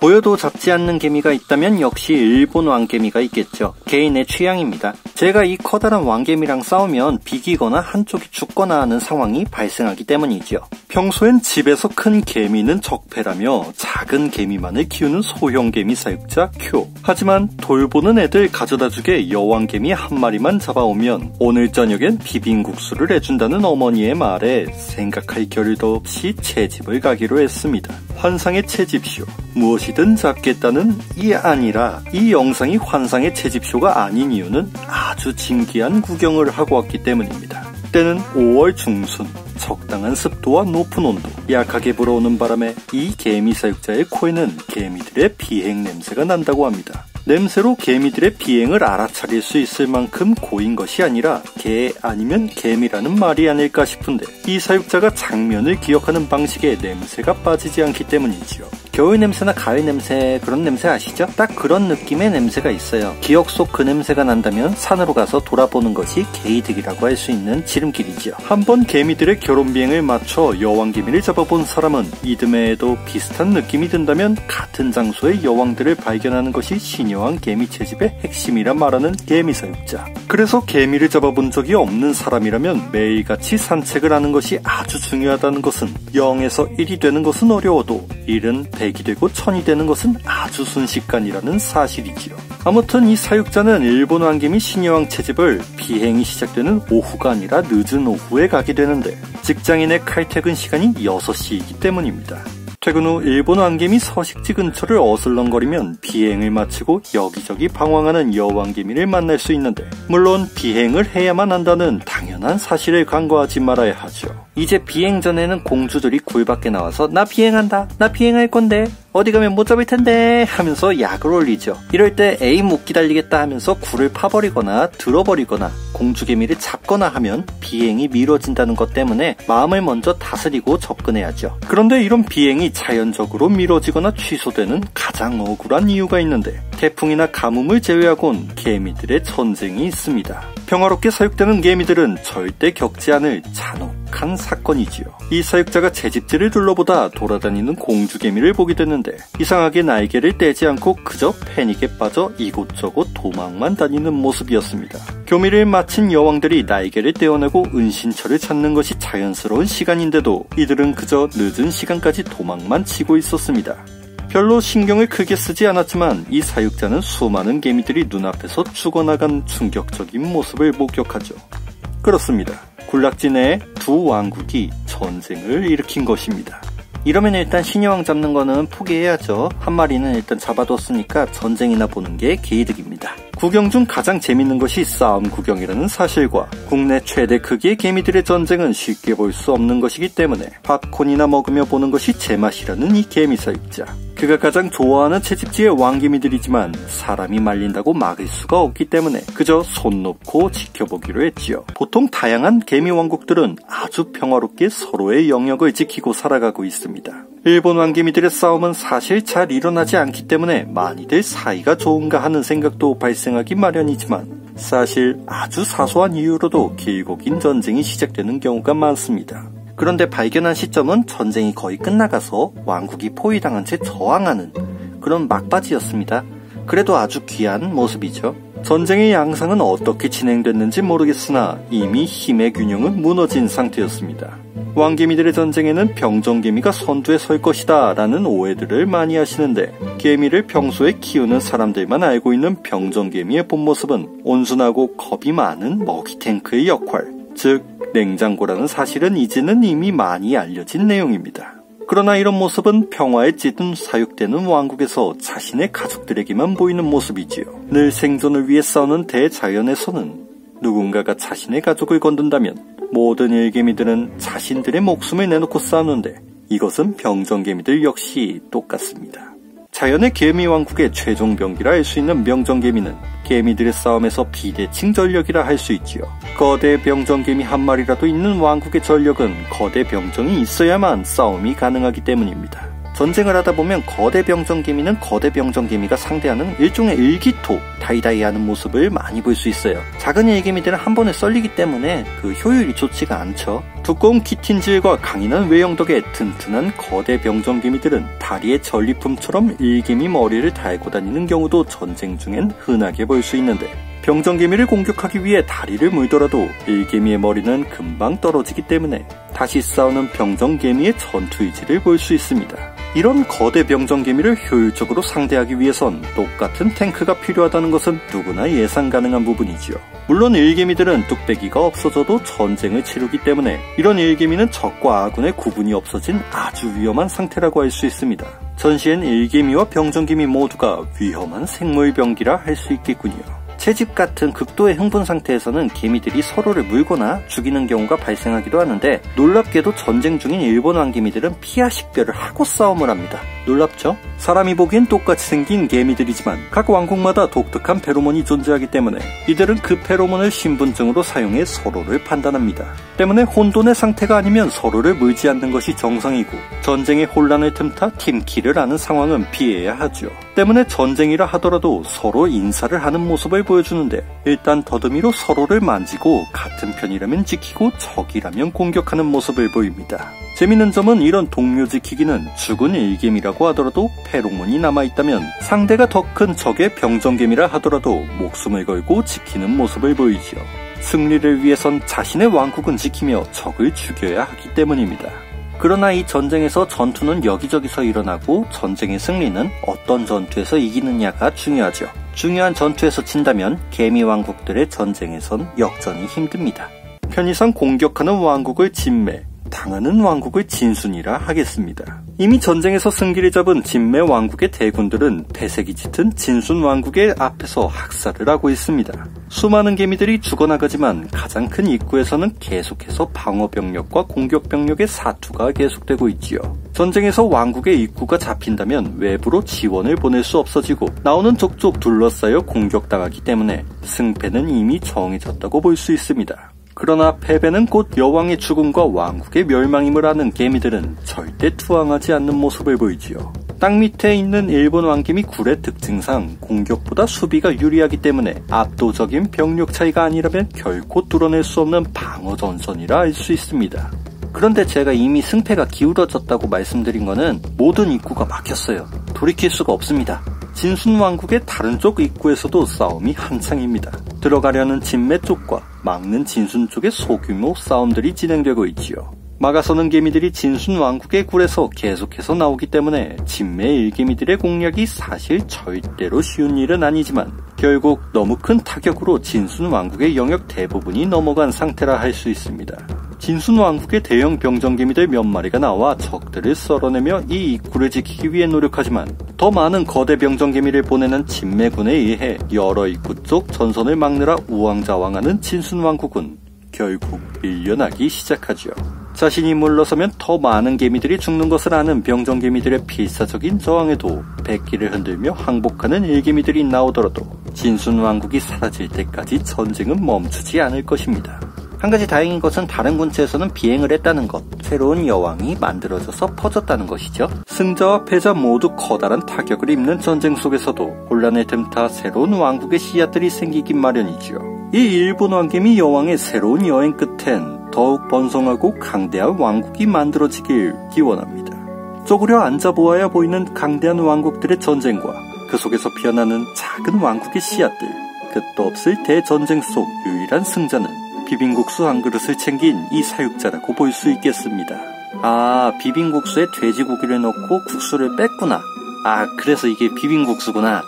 보여도 잡지 않는 개미가 있다면 역시 일본 왕개미가 있겠죠. 개인의 취향입니다. 제가 이 커다란 왕개미랑 싸우면 비기거나 한쪽이 죽거나 하는 상황이 발생하기 때문이죠. 평소엔 집에서 큰 개미는 적폐라며 작은 개미만을 키우는 소형개미 사육자 쿄. 하지만 돌보는 애들 가져다주게 여왕개미 한 마리만 잡아오면 오늘 저녁엔 비빔국수를 해준다는 어머니의 말에 생각할 겨를도 없이 채집을 가기로 했습니다. 환상의 채집쇼. 무엇이든 잡겠다는 이 아니라 이 영상이 환상의 채집쇼가 아닌 이유는 아주 진기한 구경을 하고 왔기 때문입니다. 때는 5월 중순. 적당한 습도와 높은 온도, 약하게 불어오는 바람에 이 개미 사육자의 코에는 개미들의 비행 냄새가 난다고 합니다. 냄새로 개미들의 비행을 알아차릴 수 있을 만큼 고인 것이 아니라 개 아니면 개미라는 말이 아닐까 싶은데 이 사육자가 장면을 기억하는 방식에 냄새가 빠지지 않기 때문이지요. 겨울 냄새나 가을 냄새, 그런 냄새 아시죠? 딱 그런 느낌의 냄새가 있어요. 기억 속 그 냄새가 난다면 산으로 가서 돌아보는 것이 개이득이라고 할 수 있는 지름길이지요. 한번 개미들의 결혼 비행을 맞춰 여왕개미를 잡아본 사람은 이듬해에도 비슷한 느낌이 든다면 같은 장소의 여왕들을 발견하는 것이 신여왕 개미 채집의 핵심이라 말하는 개미 사육자. 그래서 개미를 잡아본 적이 없는 사람이라면 매일같이 산책을 하는 것이 아주 중요하다는 것은 0에서 1이 되는 것은 어려워도 1은 100이 되고 1000이 되는 것은 아주 순식간이라는 사실이지요. 아무튼 이 사육자는 일본 왕개미 신여왕 채집을 비행이 시작되는 오후가 아니라 늦은 오후에 가게 되는데 직장인의 칼퇴근 시간이 6시이기 때문입니다. 퇴근 후 일본 왕개미 서식지 근처를 어슬렁거리면 비행을 마치고 여기저기 방황하는 여왕개미를 만날 수 있는데 물론 비행을 해야만 한다는 당연한 사실을 간과하지 말아야 하죠. 이제 비행 전에는 공주들이 굴 밖에 나와서 나 비행한다, 나 비행할 건데 어디 가면 못 잡을 텐데 하면서 약을 올리죠. 이럴 때 에이 못 기다리겠다 하면서 굴을 파버리거나 들어버리거나 공주개미를 잡거나 하면 비행이 미뤄진다는 것 때문에 마음을 먼저 다스리고 접근해야죠. 그런데 이런 비행이 자연적으로 미뤄지거나 취소되는 가장 억울한 이유가 있는데 태풍이나 가뭄을 제외하곤 개미들의 전쟁이 있습니다. 평화롭게 사육되는 개미들은 절대 겪지 않을 잔혹한 사건이지요. 이 사육자가 채집지를 둘러보다 돌아다니는 공주개미를 보게 됐는데 이상하게 날개를 떼지 않고 그저 패닉에 빠져 이곳저곳 도망만 다니는 모습이었습니다. 교미를 마친 여왕들이 날개를 떼어내고 은신처를 찾는 것이 자연스러운 시간인데도 이들은 그저 늦은 시간까지 도망만 치고 있었습니다. 별로 신경을 크게 쓰지 않았지만 이 사육자는 수많은 개미들이 눈앞에서 죽어나간 충격적인 모습을 목격하죠. 그렇습니다. 군락지 내에 두 왕국이 전쟁을 일으킨 것입니다. 이러면 일단 신여왕 잡는 거는 포기해야죠. 한 마리는 일단 잡아뒀으니까 전쟁이나 보는 게 개이득입니다. 구경 중 가장 재밌는 것이 싸움 구경이라는 사실과 국내 최대 크기의 개미들의 전쟁은 쉽게 볼 수 없는 것이기 때문에 팝콘이나 먹으며 보는 것이 제맛이라는 이 개미 사육자. 그가 가장 좋아하는 채집지의 왕개미들이지만 사람이 말린다고 막을 수가 없기 때문에 그저 손 놓고 지켜보기로 했지요. 보통 다양한 개미 왕국들은 아주 평화롭게 서로의 영역을 지키고 살아가고 있습니다. 일본 왕개미들의 싸움은 사실 잘 일어나지 않기 때문에 많이들 사이가 좋은가 하는 생각도 발생하기 마련이지만 사실 아주 사소한 이유로도 길고 긴 전쟁이 시작되는 경우가 많습니다. 그런데 발견한 시점은 전쟁이 거의 끝나가서 왕국이 포위당한 채 저항하는 그런 막바지였습니다. 그래도 아주 귀한 모습이죠. 전쟁의 양상은 어떻게 진행됐는지 모르겠으나 이미 힘의 균형은 무너진 상태였습니다. 왕개미들의 전쟁에는 병정개미가 선두에 설 것이다 라는 오해들을 많이 하시는데 개미를 평소에 키우는 사람들만 알고 있는 병정개미의 본모습은 온순하고 겁이 많은 먹이 탱크의 역할, 즉 냉장고라는 사실은 이제는 이미 많이 알려진 내용입니다. 그러나 이런 모습은 평화에 찌든 사육되는 왕국에서 자신의 가족들에게만 보이는 모습이지요. 늘 생존을 위해 싸우는 대자연에서는 누군가가 자신의 가족을 건든다면 모든 일개미들은 자신들의 목숨을 내놓고 싸우는데 이것은 병정개미들 역시 똑같습니다. 자연의 개미 왕국의 최종 병기라 할 수 있는 병정개미는 개미들의 싸움에서 비대칭 전력이라 할 수 있지요. 거대 병정개미 한 마리라도 있는 왕국의 전력은 거대 병정이 있어야만 싸움이 가능하기 때문입니다. 전쟁을 하다 보면 거대 병정개미는 거대 병정개미가 상대하는 일종의 일기토, 다이다이하는 모습을 많이 볼 수 있어요. 작은 일개미들은 한 번에 썰리기 때문에 그 효율이 좋지가 않죠. 두꺼운 키틴질과 강인한 외형 덕에 튼튼한 거대 병정개미들은 다리에 전리품처럼 일개미 머리를 달고 다니는 경우도 전쟁 중엔 흔하게 볼 수 있는데, 병정개미를 공격하기 위해 다리를 물더라도 일개미의 머리는 금방 떨어지기 때문에 다시 싸우는 병정개미의 전투 의지를 볼 수 있습니다. 이런 거대 병정개미를 효율적으로 상대하기 위해선 똑같은 탱크가 필요하다는 것은 누구나 예상 가능한 부분이지요. 물론 일개미들은 뚝배기가 없어져도 전쟁을 치르기 때문에 이런 일개미는 적과 아군의 구분이 없어진 아주 위험한 상태라고 할 수 있습니다. 전시엔 일개미와 병정개미 모두가 위험한 생물병기라 할 수 있겠군요. 채집 같은 극도의 흥분 상태에서는 개미들이 서로를 물거나 죽이는 경우가 발생하기도 하는데, 놀랍게도 전쟁 중인 일본 왕개미들은 피하 식별을 하고 싸움을 합니다. 놀랍죠? 사람이 보기엔 똑같이 생긴 개미들이지만 각 왕국마다 독특한 페로몬이 존재하기 때문에 이들은 그 페로몬을 신분증으로 사용해 서로를 판단합니다. 때문에 혼돈의 상태가 아니면 서로를 물지 않는 것이 정상이고, 전쟁의 혼란을 틈타 팀킬을 하는 상황은 피해야 하죠. 때문에 전쟁이라 하더라도 서로 인사를 하는 모습을 보여주는데, 일단 더듬이로 서로를 만지고 같은 편이라면 지키고 적이라면 공격하는 모습을 보입니다. 재밌는 점은 이런 동료 지키기는 죽은 일개미라고 하더라도 페로몬이 남아있다면 상대가 더 큰 적의 병정개미라 하더라도 목숨을 걸고 지키는 모습을 보이지요. 승리를 위해선 자신의 왕국은 지키며 적을 죽여야 하기 때문입니다. 그러나 이 전쟁에서 전투는 여기저기서 일어나고 전쟁의 승리는 어떤 전투에서 이기느냐가 중요하죠. 중요한 전투에서 진다면 개미 왕국들의 전쟁에선 역전이 힘듭니다. 편의상 공격하는 왕국을 진매, 당하는 왕국을 진순이라 하겠습니다. 이미 전쟁에서 승기를 잡은 진매 왕국의 대군들은 배색이 짙은 진순 왕국의 앞에서 학살을 하고 있습니다. 수많은 개미들이 죽어나가지만 가장 큰 입구에서는 계속해서 방어병력과 공격병력의 사투가 계속되고 있지요. 전쟁에서 왕국의 입구가 잡힌다면 외부로 지원을 보낼 수 없어지고 나오는 족족 둘러싸여 공격당하기 때문에 승패는 이미 정해졌다고 볼 수 있습니다. 그러나 패배는 곧 여왕의 죽음과 왕국의 멸망임을 아는 개미들은 절대 투항하지 않는 모습을 보이지요. 땅 밑에 있는 일본 왕개미 굴의 특징상 공격보다 수비가 유리하기 때문에 압도적인 병력 차이가 아니라면 결코 뚫어낼 수 없는 방어 전선이라 할 수 있습니다. 그런데 제가 이미 승패가 기울어졌다고 말씀드린 거는 모든 입구가 막혔어요. 돌이킬 수가 없습니다. 진순 왕국의 다른 쪽 입구에서도 싸움이 한창입니다. 들어가려는 진매 쪽과 막는 진순 쪽의 소규모 싸움들이 진행되고 있지요. 막아서는 개미들이 진순 왕국의 굴에서 계속해서 나오기 때문에 진매 일개미들의 공략이 사실 절대로 쉬운 일은 아니지만 결국 너무 큰 타격으로 진순 왕국의 영역 대부분이 넘어간 상태라 할 수 있습니다. 진순 왕국의 대형 병정개미들 몇 마리가 나와 적들을 썰어내며 이 입구를 지키기 위해 노력하지만 더 많은 거대 병정개미를 보내는 진매군에 의해 여러 입구 쪽 전선을 막느라 우왕좌왕하는 진순 왕국은 결국 밀려나기 시작하죠. 자신이 물러서면 더 많은 개미들이 죽는 것을 아는 병정개미들의 필사적인 저항에도 백기를 흔들며 항복하는 일개미들이 나오더라도 진순 왕국이 사라질 때까지 전쟁은 멈추지 않을 것입니다. 한 가지 다행인 것은 다른 군체에서는 비행을 했다는 것, 새로운 여왕이 만들어져서 퍼졌다는 것이죠. 승자와 패자 모두 커다란 타격을 입는 전쟁 속에서도 혼란을 틈타 새로운 왕국의 씨앗들이 생기긴 마련이지요. 이 일본 왕개미 여왕의 새로운 여행 끝엔 더욱 번성하고 강대한 왕국이 만들어지길 기원합니다. 쪼그려 앉아보아야 보이는 강대한 왕국들의 전쟁과 그 속에서 피어나는 작은 왕국의 씨앗들, 끝도 없을 대전쟁 속 유일한 승자는 비빔국수 한 그릇을 챙긴 이 사육자라고 볼 수 있겠습니다. 아, 비빔국수에 돼지고기를 넣고 국수를 뺐구나. 아, 그래서 이게 비빔국수구나.